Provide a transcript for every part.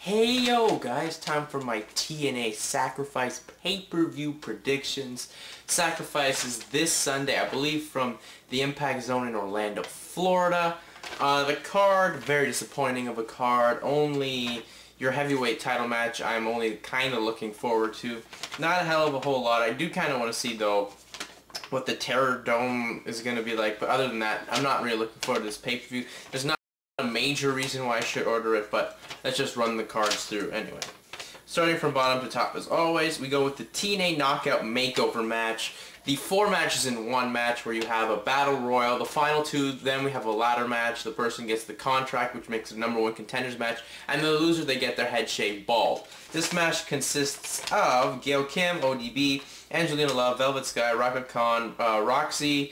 Hey yo guys, time for my TNA Sacrifice pay-per-view predictions. Sacrifice is this Sunday, I believe, from the Impact Zone in Orlando, Florida. The card, very disappointing of a card. Only your heavyweight title match I'm only kind of looking forward to. Not a hell of a whole lot. I do kind of want to see, though, what the TerrorDome is going to be like. But other than that, I'm not really looking forward to this pay-per-view. There's not a major reason why I should order it, but let's just run the cards through anyway. Starting from bottom to top as always, we go with the TNA Knockout Makeover match. The 4 matches in one match where you have a battle royal. The final 2, then we have a ladder match. The person gets the contract, which makes it a #1 contenders match, and the loser, they get their head shaved bald. This match consists of Gail, Kim, ODB, AngelinaLove, Velvet Sky, Rhaka, Roxxi,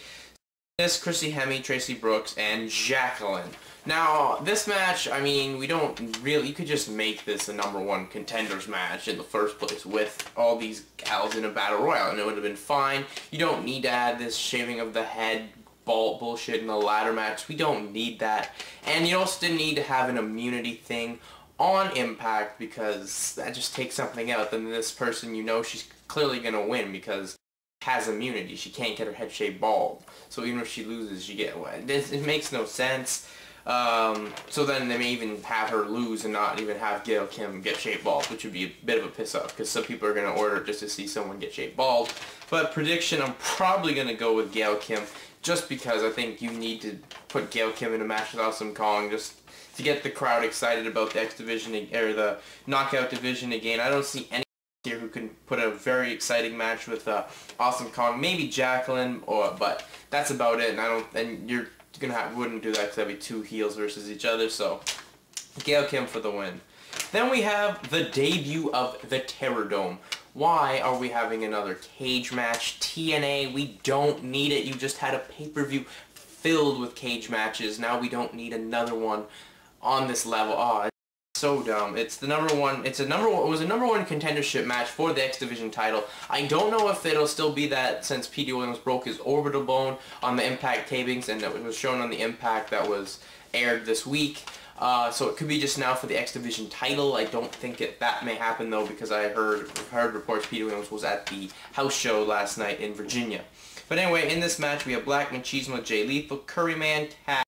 Christy, Hemme, Traci Brooks, and Jacqueline. Now, this match, I mean, we don't really, you could just make this a #1 contenders match in the first place with all these gals in a battle royal, and it would have been fine. You don't need to add this shaving of the head bullshit in the ladder match. We don't need that. And you also didn't need to have an immunity thing on Impact, because that just takes something out. Then this person, you know, she's clearly going to win because has immunity. She can't get her head shaved bald. So even if she loses, she get one. It makes no sense. So then they may even have her lose and not even have Gail Kim get shaved bald, which would be a bit of a piss off because some people are going to order just to see someone get shaved bald. But prediction, I'm probably going to go with Gail Kim just because I think you need to put Gail Kim in a match with Awesome Kong just to get the crowd excited about the X division or the knockout division again. I don't see any here who can put a very exciting match with Awesome Kong. Maybe Jacqueline, but that's about it. And you're wouldn't do that because that'd be 2 heels versus each other. So Gail Kim for the win. Then we have the debut of the TerrorDome. Why are we having another cage match? TNA, we don't need it. You just had a pay-per-view filled with cage matches. Now we don't need another one on this level. Oh, so dumb. It's the #1. It was a #1 contendership match for the X Division title. I don't know if it'll still be that since P.D. Williams broke his orbital bone on the Impact tapings, and it was shown on the Impact that was aired this week. So it could be just now for the X Division title. I don't think that may happen though, because I heard reports P.D. Williams was at the house show last night in Virginia. But anyway, in this match we have Black, Machismo, Jay Lethal, Curryman, Tag,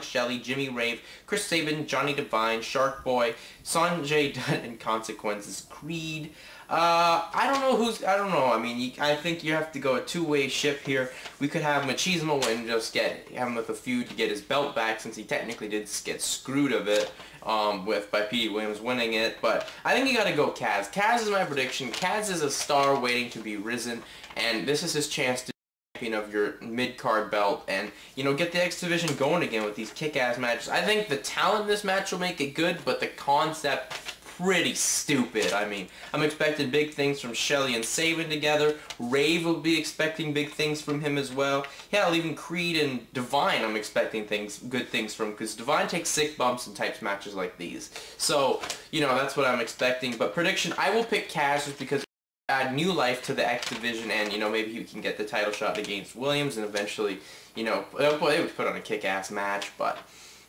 Shelly, Jimmy, Rave, Chris Sabin, Johnny Devine, Shark Boy, Sonjay, Dutt, and Consequences, Creed. I don't know. I mean, I think you have to go a 2-way ship here. We could have Machismo and just have him with a feud to get his belt back, since he technically did get screwed of it by P.D. Williams winning it. But I think you got to go Kaz. Kaz is my prediction. Kaz is a star waiting to be risen, and this is his chance to of your mid-card belt and, you know, get the X Division going again with these kick-ass matches. I think the talent in this match will make it good, but the concept pretty stupid. I mean, I'm expecting big things from Shelly and Sabin together. Rave will be expecting big things from him as well. Yeah, even Creed and Devine I'm expecting good things from, because Devine takes sick bumps in types matches like these. So, you know, that's what I'm expecting. But prediction, I will pick Cash just because add new life to the X Division, and, you know, maybe he can get the title shot against Williams, and eventually, you know, they would put on a kick-ass match,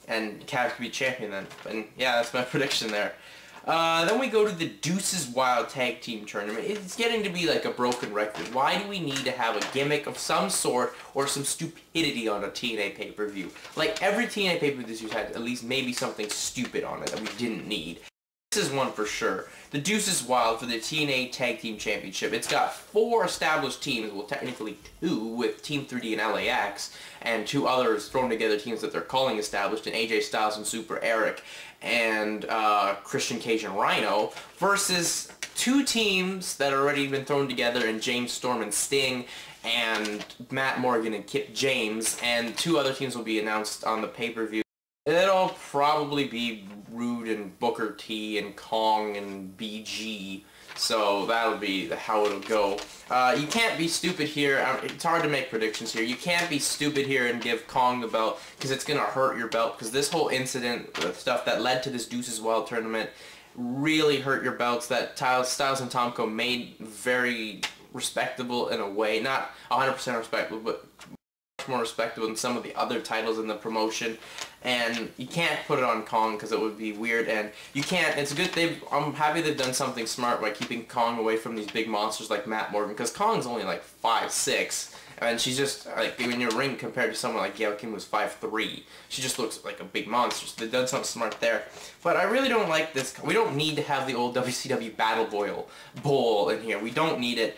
and Cav could be champion then. And yeah, that's my prediction there. Then we go to the Deuces Wild Tag Team Tournament. It's getting to be like a broken record. Why do we need to have a gimmick of some sort or some stupidity on a TNA pay-per-view? Like, every TNA pay-per-view this year had at least maybe something stupid on it that we didn't need. This is one for sure. The Deuces Wild for the TNA Tag Team Championship. It's got 4 established teams, well technically 2 with Team 3D and LAX, and 2 others thrown together teams that they're calling established in AJ Styles and Super Eric, and Christian Cage and Rhino, versus 2 teams that have already been thrown together in James Storm and Sting, and Matt Morgan and Kip James, and 2 other teams will be announced on the pay-per-view. It'll probably be Rude and Booker T and Kong and BG, so that'll be how it'll go. You can't be stupid here. It's hard to make predictions here. You can't be stupid here and give Kong the belt, because it's going to hurt your belt, because this whole incident, the stuff that led to this Deuces Wild tournament, really hurt your belts that Styles and Tomko made very respectable in a way. Not 100% respectable, but more respectable than some of the other titles in the promotion. And you can't put it on Kong because it would be weird, and you can't, it's good, I'm happy they've done something smart by keeping Kong away from these big monsters like Matt Morgan, because Kong's only like 5'6", and she's just, like, in your ring compared to someone like Gail Kim who's 5'3", she just looks like a big monster, so they've done something smart there. But I really don't like this, we don't need to have the old WCW Battle Bowl in here, we don't need it.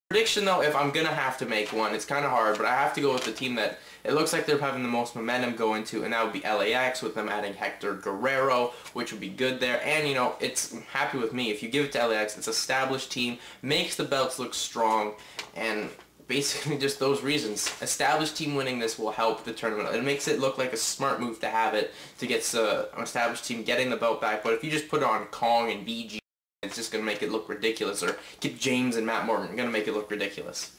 Prediction though, if I'm gonna have to make one, it's kind of hard, but I have to go with the team that it looks like they're having the most momentum going to, and that would be LAX, with them adding Hector Guerrero, which would be good there. And, you know, it's happy with me. If you give it to LAX, it's established team, makes the belts look strong, and basically just those reasons. Established team winning this will help the tournament. It makes it look like a smart move to have it, to get an established team getting the belt back, but if you just put it on Kong and BG, it's just going to make it look ridiculous, or get James and Matt Morgan, going to make it look ridiculous.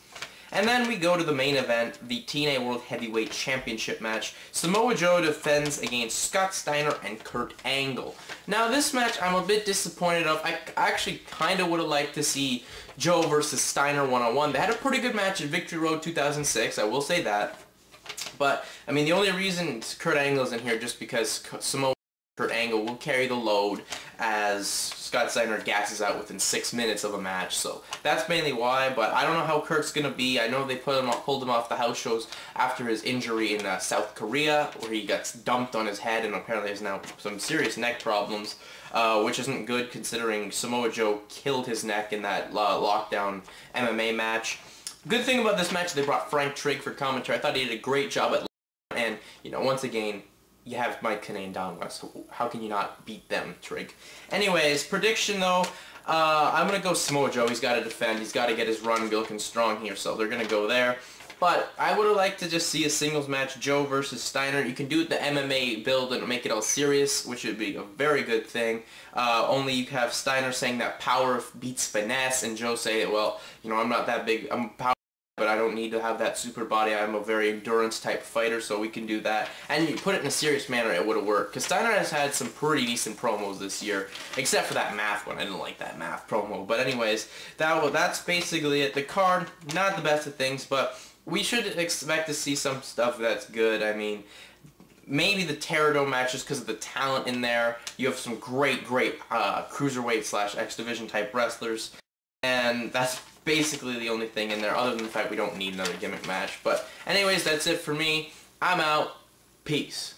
And then we go to the main event, the TNA World Heavyweight Championship match. Samoa Joe defends against Scott Steiner and Kurt Angle. Now this match I'm a bit disappointed of. I actually kind of would have liked to see Joe versus Steiner one-on-one. They had a pretty good match at Victory Road 2006, I will say that. But, I mean, the only reason Kurt Angle's in here just because Samoa Kurt Angle will carry the load as Scott Steiner gasses out within 6 minutes of a match, so that's mainly why. But I don't know how Kurt's gonna be. I know they pulled him off the house shows after his injury in South Korea, where he got dumped on his head and apparently has now some serious neck problems, which isn't good considering Samoa Joe killed his neck in that lockdown MMA match. Good thing about this match, they brought Frank Trigg for commentary. I thought he did a great job at, and, you know, once again, you have Mike Canane and Don West. How can you not beat them, Trigg? Anyways, prediction though, I'm going to go Samoa Joe. He's got to defend. He's got to get his run looking strong here, so they're going to go there. But I would have liked to just see a singles match, Joe versus Steiner. You can do it the MMA build and make it all serious, which would be a very good thing. Only you have Steiner saying that power beats finesse, and Joe say, well, you know, I'm not that big. I'm power, but I don't need to have that super body. I'm a very endurance type fighter, so we can do that. And you put it in a serious manner, it would have worked. Because Steiner has had some pretty decent promos this year, except for that math one. I didn't like that math promo. But anyways, that's basically it. The card, not the best of things, but we should expect to see some stuff that's good. I mean, maybe the TerrorDome matches because of the talent in there. You have some great cruiserweight / X Division type wrestlers. And that's basically the only thing in there, other than the fact we don't need another gimmick match. But anyways, that's it for me. I'm out. Peace.